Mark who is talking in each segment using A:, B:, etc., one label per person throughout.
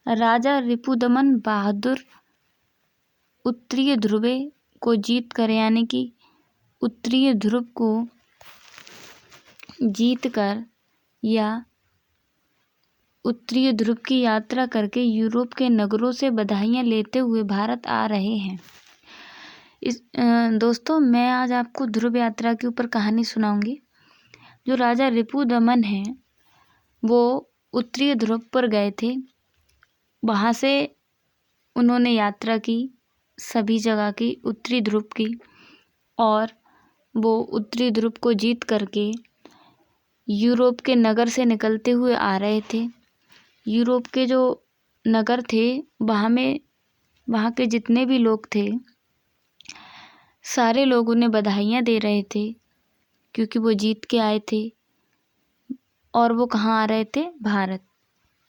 A: राजा रिपुदमन बहादुर उत्तरीय ध्रुव को जीत कर, यानी कि उत्तरीय ध्रुव को जीत कर या उत्तरीय ध्रुव की यात्रा करके यूरोप के नगरों से बधाइयाँ लेते हुए भारत आ रहे हैं। दोस्तों, मैं आज आपको ध्रुव यात्रा के ऊपर कहानी सुनाऊंगी। जो राजा रिपुदमन हैं वो उत्तरीय ध्रुव पर गए थे। वहाँ से उन्होंने यात्रा की सभी जगह की, उत्तरी ध्रुव की, और वो उत्तरी ध्रुव को जीत करके यूरोप के नगर से निकलते हुए आ रहे थे। यूरोप के जो नगर थे वहाँ के जितने भी लोग थे सारे लोग उन्हें बधाइयाँ दे रहे थे, क्योंकि वो जीत के आए थे। और वो कहाँ आ रहे थे? भारत।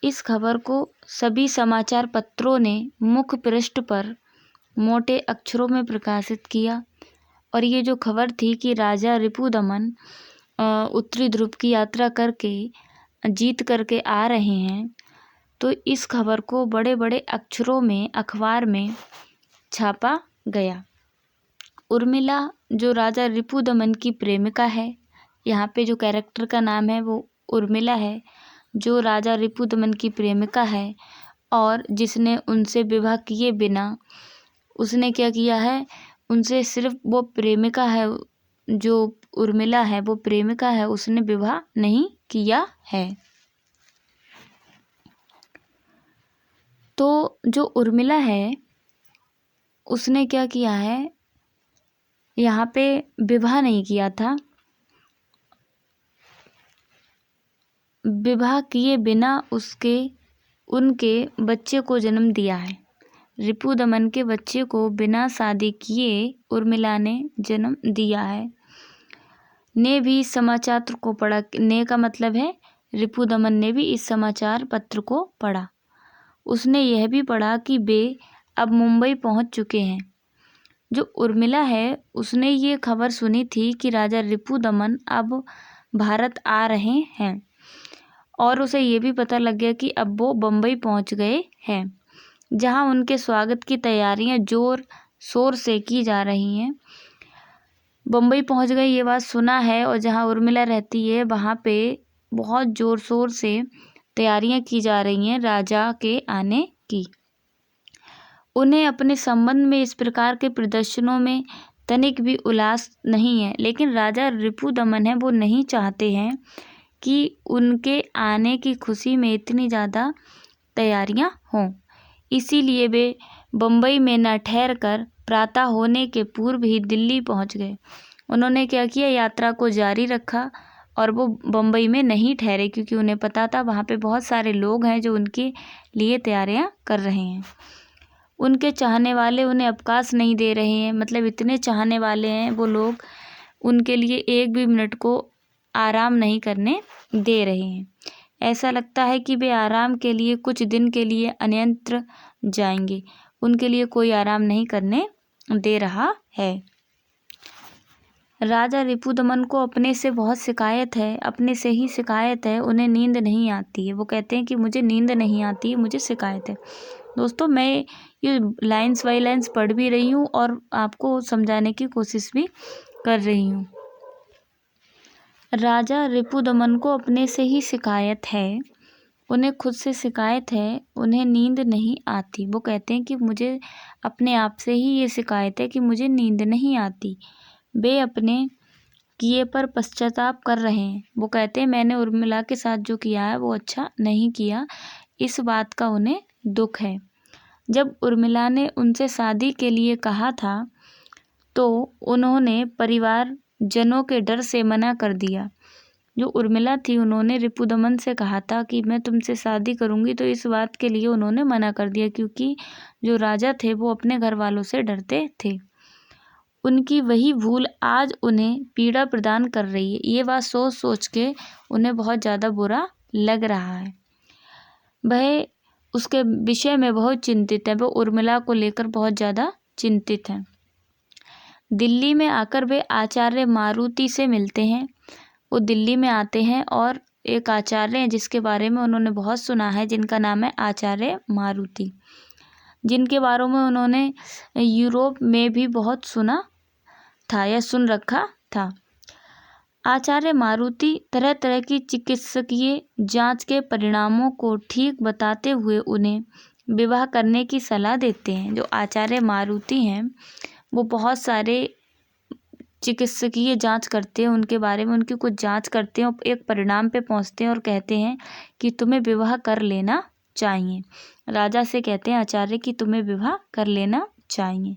A: इस खबर को सभी समाचार पत्रों ने मुख्य पृष्ठ पर मोटे अक्षरों में प्रकाशित किया। और ये जो खबर थी कि राजा रिपुदमन उत्तरी ध्रुव की यात्रा करके जीत करके आ रहे हैं, तो इस खबर को बड़े बड़े अक्षरों में अखबार में छापा गया। उर्मिला जो राजा रिपुदमन की प्रेमिका है, यहाँ पे जो कैरेक्टर का नाम है वो उर्मिला है, जो राजा रिपुदमन की प्रेमिका है और जिसने उनसे विवाह किए बिना, उसने क्या किया है, उनसे सिर्फ वो प्रेमिका है, जो उर्मिला है वो प्रेमिका है, उसने विवाह नहीं किया है। तो जो उर्मिला है उसने क्या किया है, यहाँ पे विवाह नहीं किया था, विवाह किए बिना उनके बच्चे को जन्म दिया है। रिपुदमन के बच्चे को बिना शादी किए उर्मिला ने जन्म दिया है। ने भी इस समाचार को पढ़ा, ने का मतलब है रिपुदमन ने भी इस समाचार पत्र को पढ़ा। उसने यह भी पढ़ा कि वे अब मुंबई पहुंच चुके हैं। जो उर्मिला है उसने ये खबर सुनी थी कि राजा रिपुदमन अब भारत आ रहे हैं, और उसे ये भी पता लग गया कि अब वो बम्बई पहुंच गए हैं, जहां उनके स्वागत की तैयारियां जोर शोर से की जा रही हैं। बम्बई पहुंच गए ये बात सुना है, और जहां उर्मिला रहती है वहां पे बहुत ज़ोर शोर से तैयारियां की जा रही हैं राजा के आने की। उन्हें अपने संबंध में इस प्रकार के प्रदर्शनों में तनिक भी उल्लास नहीं है, लेकिन राजा रिपुदमन है वो नहीं चाहते हैं कि उनके आने की खुशी में इतनी ज़्यादा तैयारियां हों। इसीलिए वे बम्बई में न ठहर कर प्रातः होने के पूर्व ही दिल्ली पहुंच गए। उन्होंने क्या किया, यात्रा को जारी रखा और वो बम्बई में नहीं ठहरे, क्योंकि उन्हें पता था वहाँ पे बहुत सारे लोग हैं जो उनके लिए तैयारियां कर रहे हैं। उनके चाहने वाले उन्हें अवकाश नहीं दे रहे हैं, मतलब इतने चाहने वाले हैं वो लोग, उनके लिए एक भी मिनट को आराम नहीं करने दे रहे हैं। ऐसा लगता है कि वे आराम के लिए कुछ दिन के लिए अन्यत्र जाएंगे, उनके लिए कोई आराम नहीं करने दे रहा है। राजा रिपुदमन को अपने से बहुत शिकायत है, अपने से ही शिकायत है, उन्हें नींद नहीं आती है। वो कहते हैं कि मुझे नींद नहीं आती है, मुझे शिकायत है। दोस्तों, मैं ये लाइन्स बाई लाइन्स पढ़ भी रही हूँ और आपको समझाने की कोशिश भी कर रही हूँ। राजा रिपुदमन को अपने से ही शिकायत है, उन्हें खुद से शिकायत है, उन्हें नींद नहीं आती। वो कहते हैं कि मुझे अपने आप से ही ये शिकायत है कि मुझे नींद नहीं आती। वे अपने किए पर पश्चाताप कर रहे हैं। वो कहते हैं मैंने उर्मिला के साथ जो किया है वो अच्छा नहीं किया, इस बात का उन्हें दुख है। जब उर्मिला ने उनसे शादी के लिए कहा था तो उन्होंने परिवार जनों के डर से मना कर दिया। जो उर्मिला थी उन्होंने रिपुदमन से कहा था कि मैं तुमसे शादी करूंगी, तो इस बात के लिए उन्होंने मना कर दिया, क्योंकि जो राजा थे वो अपने घर वालों से डरते थे। उनकी वही भूल आज उन्हें पीड़ा प्रदान कर रही है। ये बात सोच सोच के उन्हें बहुत ज़्यादा बुरा लग रहा है। वह उसके विषय में बहुत चिंतित है, वो उर्मिला को लेकर बहुत ज़्यादा चिंतित हैं। दिल्ली में आकर वे आचार्य मारुति से मिलते हैं। वो दिल्ली में आते हैं और एक आचार्य हैं जिसके बारे में उन्होंने बहुत सुना है, जिनका नाम है आचार्य मारुति, जिनके बारे में उन्होंने यूरोप में भी बहुत सुना था या सुन रखा था। आचार्य मारुति तरह तरह की चिकित्सकीय जांच के परिणामों को ठीक बताते हुए उन्हें विवाह करने की सलाह देते हैं। जो आचार्य मारुति हैं वो बहुत सारे चिकित्सकीय जांच करते हैं, उनके बारे में उनकी कुछ जांच करते हैं और एक परिणाम पे पहुंचते हैं और कहते हैं कि तुम्हें विवाह कर लेना चाहिए। राजा से कहते हैं आचार्य कि तुम्हें विवाह कर लेना चाहिए।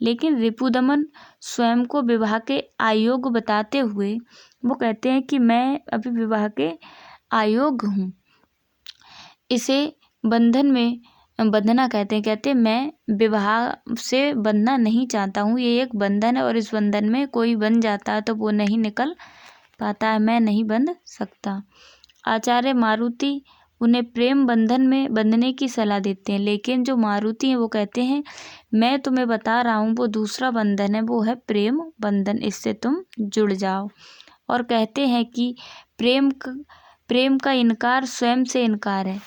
A: लेकिन रिपुदमन स्वयं को विवाह के अयोग्य बताते हुए वो कहते हैं कि मैं अभी विवाह के अयोग्य हूँ, इसे बंधन में बंधना कहते हैं मैं विवाह से बंधना नहीं चाहता हूँ, ये एक बंधन है और इस बंधन में कोई बंध जाता है तो वो नहीं निकल पाता है, मैं नहीं बंध सकता। आचार्य मारुति उन्हें प्रेम बंधन में बंधने की सलाह देते हैं, लेकिन जो मारुति हैं वो कहते हैं मैं तुम्हें बता रहा हूँ वो दूसरा बंधन है, वो है प्रेम बंधन, इससे तुम जुड़ जाओ। और कहते हैं कि प्रेम का इनकार स्वयं से इनकार है,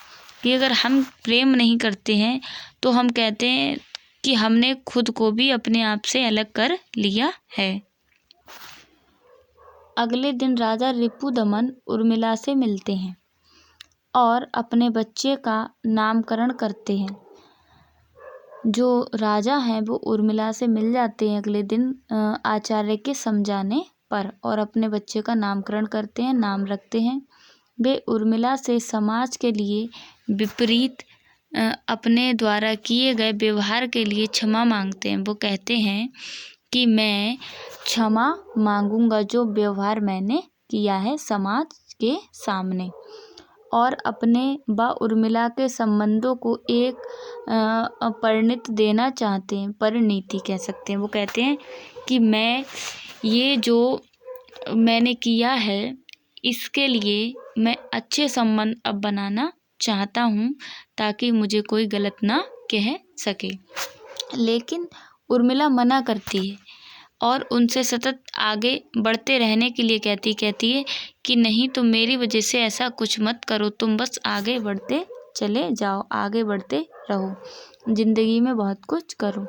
A: कि अगर हम प्रेम नहीं करते हैं तो हम कहते हैं कि हमने खुद को भी अपने आप से अलग कर लिया है। अगले दिन राजा रिपुदमन उर्मिला से मिलते हैं और अपने बच्चे का नामकरण करते हैं। जो राजा हैं वो उर्मिला से मिल जाते हैं अगले दिन आचार्य के समझाने पर और अपने बच्चे का नामकरण करते हैं, नाम रखते हैं। वे उर्मिला से समाज के लिए विपरीत अपने द्वारा किए गए व्यवहार के लिए क्षमा मांगते हैं। वो कहते हैं कि मैं क्षमा मांगूंगा जो व्यवहार मैंने किया है समाज के सामने, और अपने व उर्मिला के संबंधों को एक परिणति देना चाहते हैं, परिणति कह सकते हैं। वो कहते हैं कि मैं ये जो मैंने किया है इसके लिए मैं अच्छे संबंध अब बनाना चाहता हूँ ताकि मुझे कोई गलत ना कह सके। लेकिन उर्मिला मना करती है और उनसे सतत आगे बढ़ते रहने के लिए कहती है कि नहीं, तुम मेरी वजह से ऐसा कुछ मत करो, तुम बस आगे बढ़ते चले जाओ, आगे बढ़ते रहो, जिंदगी में बहुत कुछ करो।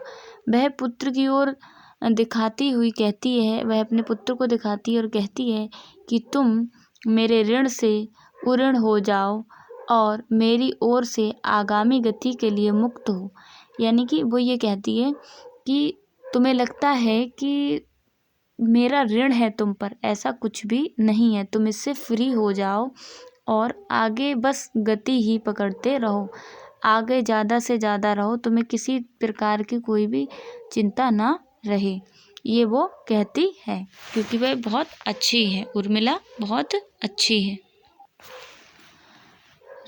A: वह पुत्र की ओर दिखाती हुई कहती है, वह अपने पुत्र को दिखाती है और कहती है कि तुम मेरे ऋण से उऋण हो जाओ और मेरी ओर से आगामी गति के लिए मुक्त हो। यानी कि वो ये कहती है कि तुम्हें लगता है कि मेरा ऋण है तुम पर, ऐसा कुछ भी नहीं है, तुम इससे फ्री हो जाओ और आगे बस गति ही पकड़ते रहो, आगे ज़्यादा से ज़्यादा रहो, तुम्हें किसी प्रकार की कोई भी चिंता ना रहे। ये वो कहती है क्योंकि वह बहुत अच्छी है, उर्मिला बहुत अच्छी है।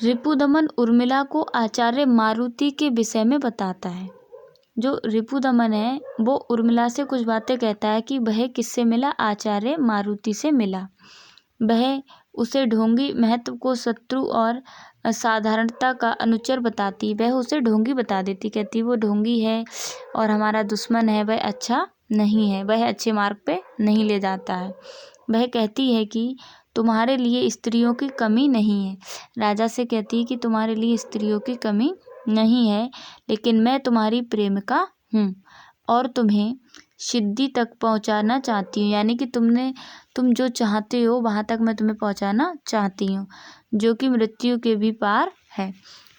A: रिपुदमन उर्मिला को आचार्य मारुति के विषय में बताता है। जो रिपुदमन है वो उर्मिला से कुछ बातें कहता है कि वह किससे मिला, आचार्य मारुति से मिला। वह उसे ढोंगी महत्व को शत्रु और साधारणता का अनुचर बताती, वह उसे ढोंगी बता देती, कहती वो ढोंगी है और हमारा दुश्मन है, वह अच्छा नहीं है, वह अच्छे मार्ग पे नहीं ले जाता है। वह कहती है कि तुम्हारे लिए स्त्रियों की कमी नहीं है, राजा से कहती है कि तुम्हारे लिए स्त्रियों की कमी नहीं है, लेकिन मैं तुम्हारी प्रेमिका हूँ और तुम्हें सिद्धि तक पहुँचाना चाहती हूँ, यानी कि तुम जो चाहते हो वहाँ तक मैं तुम्हें पहुँचाना चाहती हूँ, जो कि मृत्यु के भी पार है।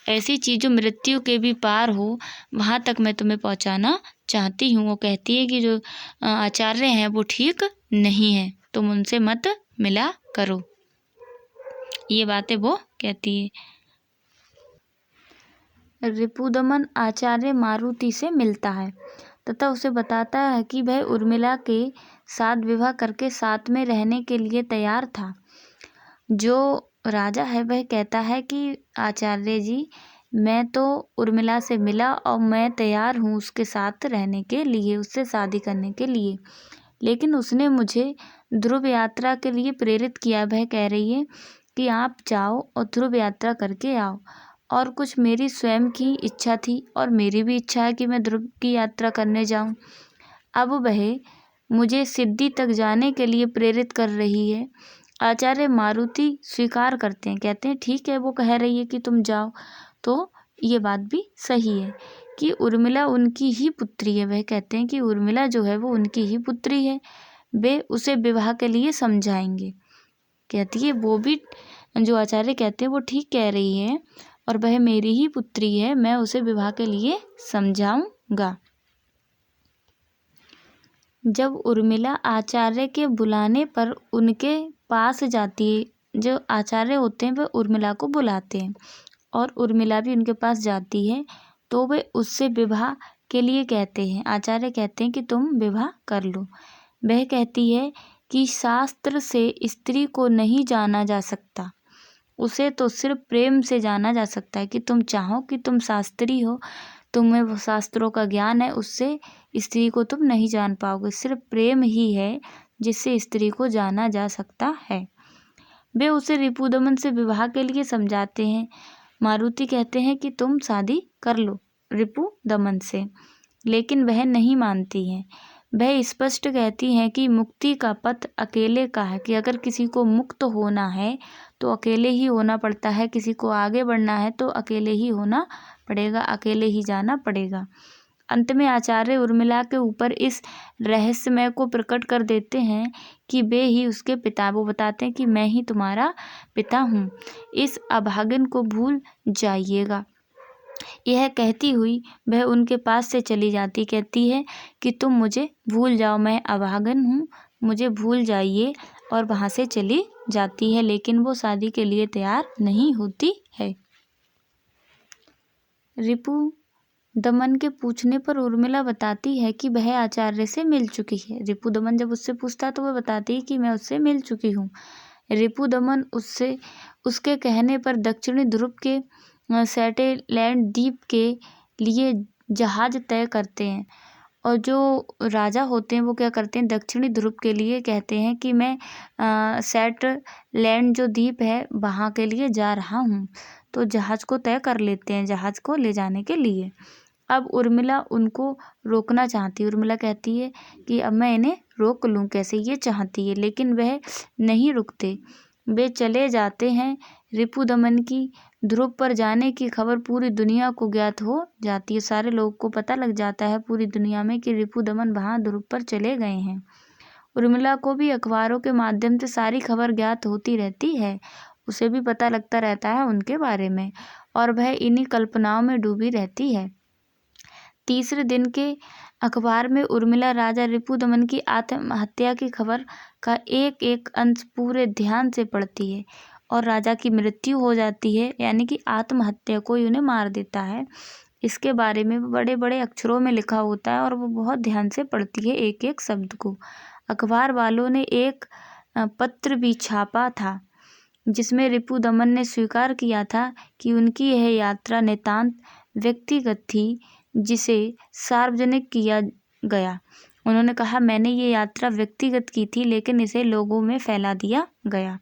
A: ऐसी चीज़ जो मृत्यु के भी पार हो वहाँ तक मैं तुम्हें पहुँचाना चाहती हूँ। वो कहती है कि जो आचार्य हैं वो ठीक नहीं है, तुम उनसे मत मिला करो, ये बातें वो कहती है। रिपुदमन आचार्य मारुति से मिलता है तथा उसे बताता है कि वह उर्मिला के साथ विवाह करके साथ में रहने के लिए तैयार था। जो राजा है वह कहता है कि आचार्य जी, मैं तो उर्मिला से मिला और मैं तैयार हूँ उसके साथ रहने के लिए, उससे शादी करने के लिए, लेकिन उसने मुझे ध्रुव यात्रा के लिए प्रेरित किया। वह कह रही है कि आप जाओ और ध्रुव यात्रा करके आओ, और कुछ मेरी स्वयं की इच्छा थी और मेरी भी इच्छा है कि मैं ध्रुव की यात्रा करने जाऊं। अब वह मुझे सिद्धि तक जाने के लिए प्रेरित कर रही है आचार्य मारुति स्वीकार करते हैं, कहते हैं ठीक है, वो कह रही है कि तुम जाओ, तो ये बात भी सही है कि उर्मिला उनकी ही पुत्री है। वह कहते हैं कि उर्मिला जो है वो उनकी ही पुत्री है, वे उसे विवाह के लिए समझाएंगे। कहती है वो भी, जो आचार्य कहते हैं वो ठीक कह रही है और वह मेरी ही पुत्री है, मैं उसे विवाह के लिए समझाऊंगा। जब उर्मिला आचार्य के बुलाने पर उनके पास जाती है, जो आचार्य होते हैं वह उर्मिला को बुलाते हैं और उर्मिला भी उनके पास जाती है, तो वे उससे विवाह के लिए कहते हैं। आचार्य कहते हैं कि तुम विवाह कर लो। वह कहती है कि शास्त्र से स्त्री को नहीं जाना जा सकता, उसे तो सिर्फ प्रेम से जाना जा सकता है। कि तुम चाहो कि तुम शास्त्री हो, तुम्हें वो शास्त्रों का ज्ञान है, उससे स्त्री को तुम नहीं जान पाओगे। सिर्फ प्रेम ही है जिससे स्त्री को जाना जा सकता है। वे उसे रिपुदमन से विवाह के लिए समझाते हैं। मारुति कहते हैं कि तुम शादी कर लो रिपुदमन से, लेकिन वह नहीं मानती है। वह स्पष्ट कहती हैं कि मुक्ति का पथ अकेले का है, कि अगर किसी को मुक्त होना है तो अकेले ही होना पड़ता है, किसी को आगे बढ़ना है तो अकेले ही होना पड़ेगा, अकेले ही जाना पड़ेगा। अंत में आचार्य उर्मिला के ऊपर इस रहस्यमय को प्रकट कर देते हैं कि वे ही उसके पिता। वो बताते हैं कि मैं ही तुम्हारा पिता हूँ, इस अभागिन को भूल जाइएगा। यह कहती हुई वह उनके पास से चली जाती, कहती है कि तुम मुझे भूल जाओ, मैं अभागन हूँ, मुझे भूल जाइए, और वहाँ से चली जाती है। लेकिन वो शादी के लिए तैयार नहीं होती है। रिपुदमन के पूछने पर उर्मिला बताती है कि वह आचार्य से मिल चुकी है। रिपुदमन जब उससे पूछता तो वह बताती है कि मैं उससे मिल चुकी हूँ। रिपुदमन उसके कहने पर दक्षिणी ध्रुव के सैटेलाइट द्वीप के लिए जहाज तय करते हैं, और जो राजा होते हैं वो क्या करते हैं, दक्षिणी ध्रुव के लिए कहते हैं कि मैं सैटेलाइट जो द्वीप है वहाँ के लिए जा रहा हूँ। तो जहाज को तय कर लेते हैं, जहाज को ले जाने के लिए। अब उर्मिला उनको रोकना चाहती है। उर्मिला कहती है कि अब मैं इन्हें रोक लूँ कैसे, ये चाहती है, लेकिन वह नहीं रुकते। वे चले जाते हैं। रिपुदमन की ध्रुव पर जाने की खबर पूरी दुनिया को ज्ञात हो जाती है। सारे लोगों को पता लग जाता है पूरी दुनिया में कि रिपुदमन वहाँ ध्रुव पर चले गए हैं। उर्मिला को भी अखबारों के माध्यम से सारी खबर ज्ञात होती रहती है, उसे भी पता लगता रहता है उनके बारे में, और वह इन्हीं कल्पनाओं में डूबी रहती है। तीसरे दिन के अखबार में उर्मिला राजा रिपुदमन की आत्महत्या की खबर का एक एक अंश पूरे ध्यान से पढ़ती है, और राजा की मृत्यु हो जाती है, यानी कि आत्महत्या, कोई उन्हें मार देता है, इसके बारे में बड़े बड़े अक्षरों में लिखा होता है, और वो बहुत ध्यान से पढ़ती है एक एक शब्द को। अखबार वालों ने एक पत्र भी छापा था जिसमें रिपुदमन ने स्वीकार किया था कि उनकी यह यात्रा नितांत व्यक्तिगत थी, जिसे सार्वजनिक किया गया। उन्होंने कहा मैंने ये यात्रा व्यक्तिगत की थी, लेकिन इसे लोगों में फैला दिया गया।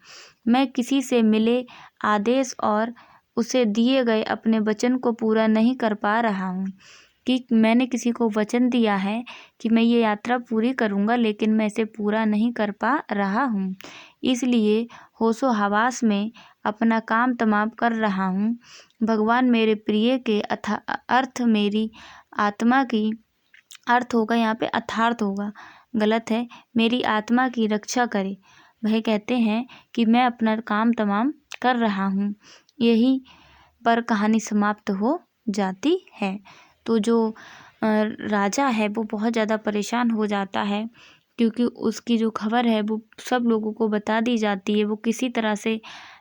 A: मैं किसी से मिले आदेश और उसे दिए गए अपने वचन को पूरा नहीं कर पा रहा हूँ, कि मैंने किसी को वचन दिया है कि मैं ये यात्रा पूरी करूँगा, लेकिन मैं इसे पूरा नहीं कर पा रहा हूँ, इसलिए होशो हवास में अपना काम तमाम कर रहा हूँ। भगवान मेरे प्रिय के अर्थ मेरी आत्मा की, अर्थ होगा यहाँ पे अर्थार्थ होगा, गलत है, मेरी आत्मा की रक्षा करे। वह कहते हैं कि मैं अपना काम तमाम कर रहा हूँ। यही पर कहानी समाप्त हो जाती है। तो जो राजा है वो बहुत ज़्यादा परेशान हो जाता है, क्योंकि उसकी जो खबर है वो सब लोगों को बता दी जाती है। वो किसी तरह से,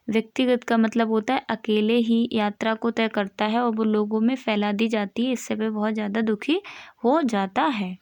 A: व्यक्तिगत का मतलब होता है अकेले ही यात्रा को तय करता है, और वो लोगों में फैला दी जाती है, इससे वह बहुत ज़्यादा दुखी हो जाता है।